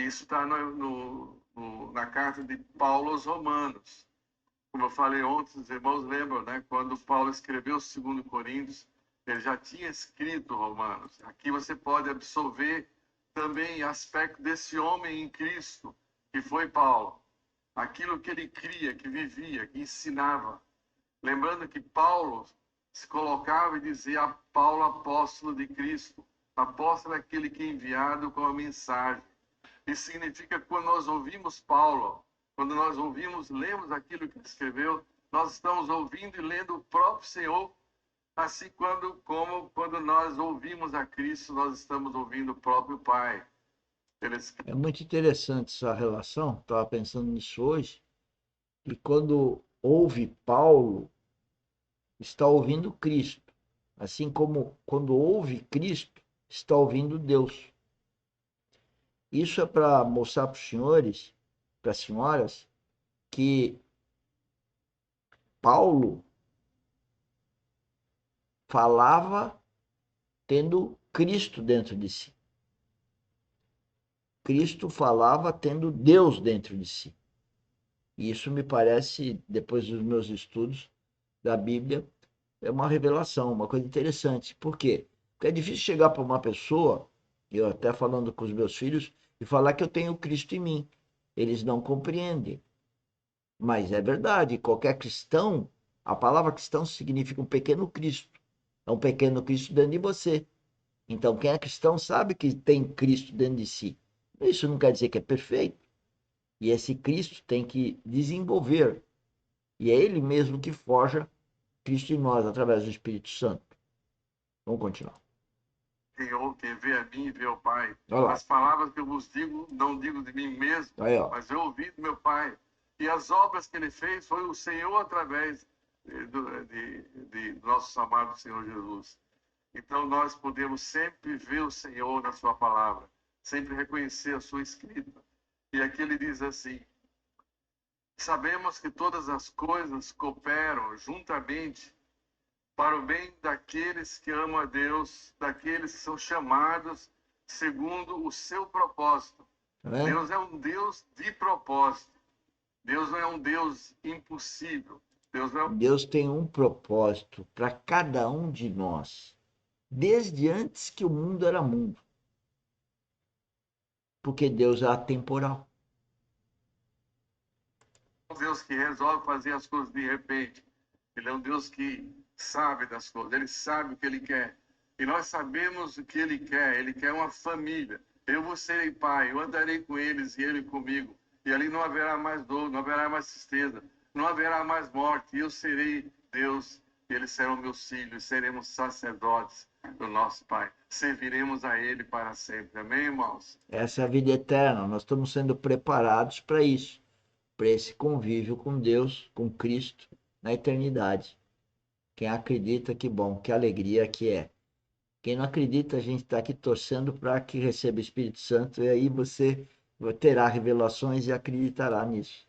Isso está na carta de Paulo aos Romanos. Como eu falei ontem, os irmãos lembram, né? Quando Paulo escreveu o 2 Coríntios, ele já tinha escrito Romanos. Aqui você pode absorver também aspecto desse homem em Cristo, que foi Paulo. Aquilo que ele cria, que vivia, que ensinava. Lembrando que Paulo se colocava e dizia: Paulo, apóstolo de Cristo. Apóstolo é aquele que é enviado com a mensagem. Isso significa que quando nós ouvimos Paulo, quando nós ouvimos, lemos aquilo que ele escreveu, nós estamos ouvindo e lendo o próprio Senhor, assim como quando nós ouvimos a Cristo, nós estamos ouvindo o próprio Pai. É muito interessante essa relação, estava pensando nisso hoje, e quando ouve Paulo, está ouvindo Cristo, assim como quando ouve Cristo, está ouvindo Deus. Isso é para mostrar para os senhores, para as senhoras, que Paulo falava tendo Cristo dentro de si. Cristo falava tendo Deus dentro de si. E isso me parece, depois dos meus estudos da Bíblia, é uma revelação, uma coisa interessante. Por quê? Porque é difícil chegar para uma pessoa, eu até falando com os meus filhos, e falar que eu tenho Cristo em mim. Eles não compreendem. Mas é verdade, qualquer cristão, a palavra cristão significa um pequeno Cristo. É um pequeno Cristo dentro de você. Então, quem é cristão sabe que tem Cristo dentro de si. Isso não quer dizer que é perfeito. E esse Cristo tem que desenvolver. E é Ele mesmo que forja Cristo em nós, através do Espírito Santo. Vamos continuar. Quem vê a mim, vê o Pai. Olha lá. As palavras que eu vos digo, não digo de mim mesmo, Aí, ó. mas eu ouvi do meu Pai. E as obras que ele fez foi o Senhor através do nosso amado Senhor Jesus. Então nós podemos sempre ver o Senhor na sua palavra, sempre reconhecer a sua escrita. E aqui ele diz assim: sabemos que todas as coisas cooperam juntamente para o bem daqueles que amam a Deus, daqueles que são chamados segundo o seu propósito. Tá vendo? Deus é um Deus de propósito. Deus não é um Deus impossível. Deus não é... Deus tem um propósito para cada um de nós, desde antes que o mundo era mundo. Porque Deus é atemporal. um Deus que resolve fazer as coisas de repente. Ele é um Deus que sabe das coisas, ele sabe o que ele quer. E nós sabemos o que ele quer. Ele quer uma família. Eu vou ser pai, eu andarei com eles e ele comigo. E ali não haverá mais dor, não haverá mais tristeza, não haverá mais morte. E eu serei Deus, e eles serão meus filhos, seremos sacerdotes do nosso Pai. Serviremos a Ele para sempre. Amém, irmãos? Essa é a vida eterna. Nós estamos sendo preparados para isso, para esse convívio com Deus, com Cristo, na eternidade. Quem acredita, que bom, que alegria que é. Quem não acredita, a gente está aqui torcendo para que receba o Espírito Santo, e aí você terá revelações e acreditará nisso,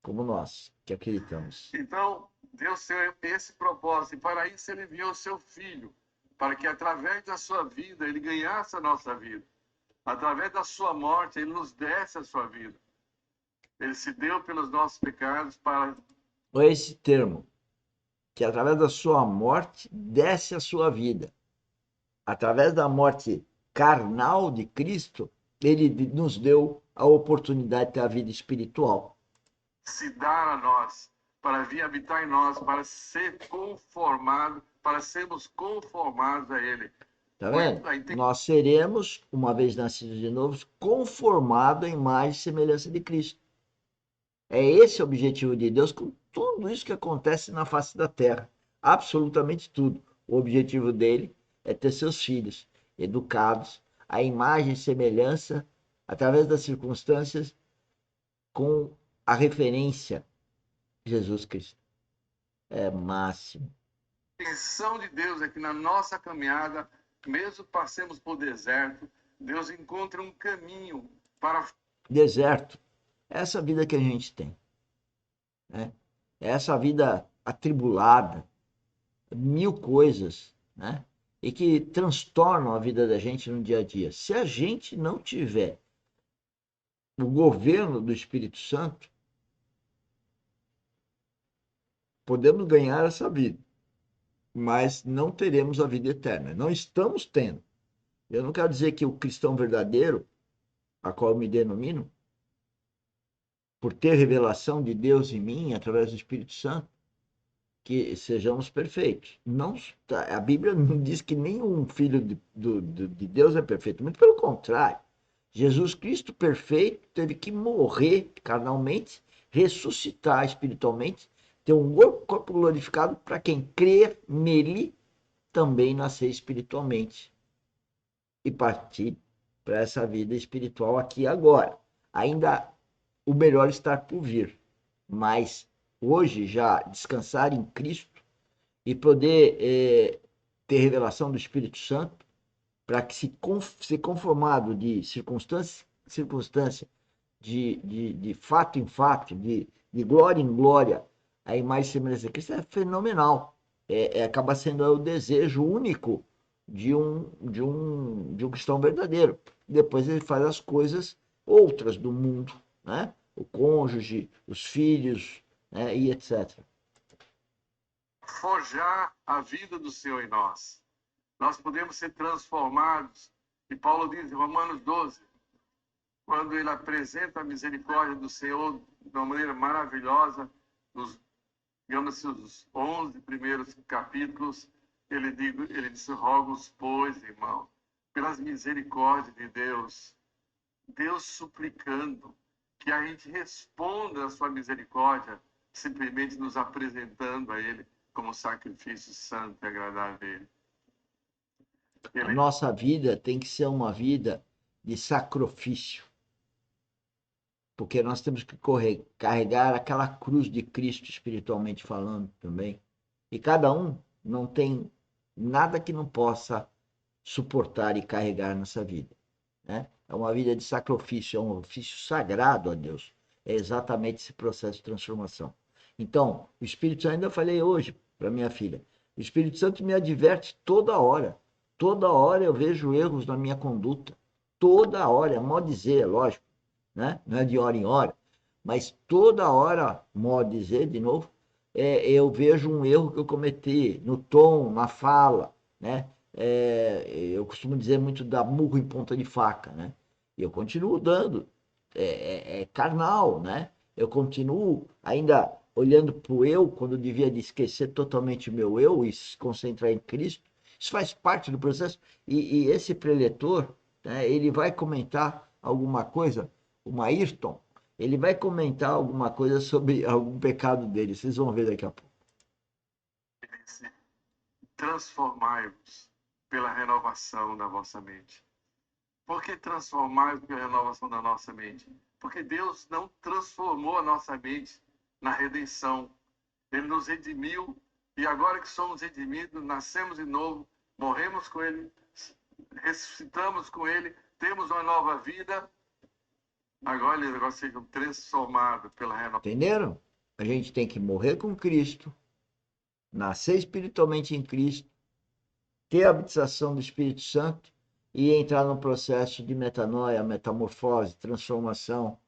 como nós que acreditamos. Então, Deus tem esse propósito, e para isso ele enviou o seu Filho, para que através da sua vida ele ganhasse a nossa vida. Através da sua morte, ele nos desse a sua vida. Ele se deu pelos nossos pecados para... Ou esse termo, que através da sua morte desce a sua vida. Através da morte carnal de Cristo, ele nos deu a oportunidade de ter a vida espiritual. se dar a nós, para vir habitar em nós, para ser conformado, para sermos conformados a Ele. Tá vendo? Nós seremos, uma vez nascidos de novo, conformados à imagem e semelhança de Cristo. É esse o objetivo de Deus com tudo isso que acontece na face da terra. Absolutamente tudo. O objetivo dele é ter seus filhos educados à imagem e semelhança, através das circunstâncias, com a referência Jesus Cristo. É máximo. A intenção de Deus é que na nossa caminhada, mesmo passemos por deserto, Deus encontra um caminho para... Deserto. Essa vida que a gente tem. Né? Essa vida atribulada, mil coisas, né? E que transtornam a vida da gente no dia a dia. Se a gente não tiver o governo do Espírito Santo, podemos ganhar essa vida, mas não teremos a vida eterna. Não estamos tendo. Eu não quero dizer que o cristão verdadeiro, a qual eu me denomino, por ter revelação de Deus em mim, através do Espírito Santo, que sejamos perfeitos. Não, a Bíblia não diz que nenhum filho de Deus é perfeito, muito pelo contrário. Jesus Cristo perfeito teve que morrer carnalmente, ressuscitar espiritualmente, ter um corpo glorificado para quem crer nele também nascer espiritualmente e partir para essa vida espiritual aqui e agora. Ainda o melhor está por vir, mas hoje já descansar em Cristo e poder ter revelação do Espírito Santo para que se conformado de circunstância em circunstância, de fato em fato, de glória em glória, a imagem e semelhança de Cristo é fenomenal. Acaba sendo o desejo único de um cristão verdadeiro. Depois ele faz as coisas outras do mundo, né? O cônjuge, os filhos, né? E etc. Forjar a vida do Senhor em nós. Nós podemos ser transformados. E Paulo diz em Romanos 12, quando ele apresenta a misericórdia do Senhor de uma maneira maravilhosa, nos, digamos assim, os 11 primeiros capítulos, ele diz, rogo-os, pois, irmão, pelas misericórdias de Deus, Deus suplicando que a gente responda à sua misericórdia, simplesmente nos apresentando a Ele como sacrifício santo e agradável a Ele. A nossa vida tem que ser uma vida de sacrifício, porque nós temos que carregar aquela cruz de Cristo espiritualmente falando também. E cada um não tem nada que não possa suportar e carregar nessa vida, né? É uma vida de sacrifício, é um ofício sagrado a Deus. É exatamente esse processo de transformação. Então, o Espírito Santo, ainda falei hoje para minha filha, o Espírito Santo me adverte toda hora. Toda hora eu vejo erros na minha conduta. Toda hora, é modo dizer, é lógico, né? Não é de hora em hora, mas toda hora, modo dizer, de novo, eu vejo um erro que eu cometi no tom, na fala, né? Eu costumo dizer muito dar murro em ponta de faca, né? E eu continuo dando, carnal, né? Eu continuo ainda olhando para o eu, quando eu devia de esquecer totalmente o meu eu e se concentrar em Cristo. Isso faz parte do processo. E esse preletor, né, ele vai comentar alguma coisa, o Ayrton, ele vai comentar alguma coisa sobre algum pecado dele. Vocês vão ver daqui a pouco. Transformai-vos pela renovação da vossa mente. Por que transformai-vos pela renovação da nossa mente? Porque Deus não transformou a nossa mente na redenção. Ele nos redimiu e agora que somos redimidos, nascemos de novo, morremos com Ele, ressuscitamos com Ele, temos uma nova vida. Agora eles sejam transformados pela renovação. Entenderam? A gente tem que morrer com Cristo, nascer espiritualmente em Cristo, ter a habitação do Espírito Santo e entrar num processo de metanoia, metamorfose, transformação,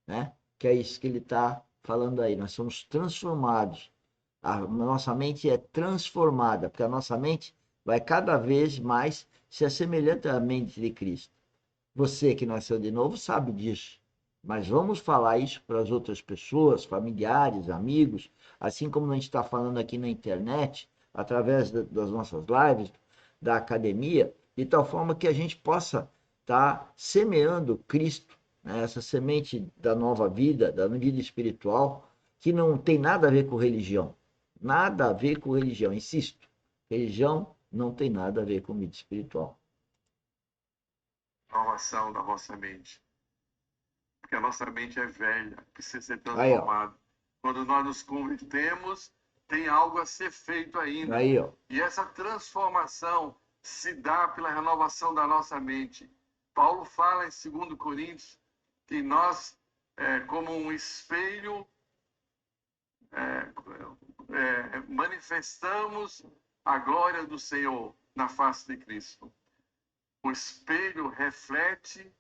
né? Que é isso que ele está falando aí. Nós somos transformados. A nossa mente é transformada, porque a nossa mente vai cada vez mais se assemelhando à mente de Cristo. Você que nasceu de novo sabe disso. Mas vamos falar isso para as outras pessoas, familiares, amigos, assim como a gente está falando aqui na internet, através das nossas lives, da academia, de tal forma que a gente possa estar semeando Cristo, né, essa semente da nova vida, da vida espiritual, que não tem nada a ver com religião. Nada a ver com religião, insisto. Religião não tem nada a ver com vida espiritual. Renovação da vossa mente. Porque a nossa mente é velha, precisa ser Aí, ó. transformada. Quando nós nos convertemos, tem algo a ser feito ainda. Aí, ó. E essa transformação se dá pela renovação da nossa mente. Paulo fala em 2 Coríntios que nós, como um espelho, manifestamos a glória do Senhor na face de Cristo. O espelho reflete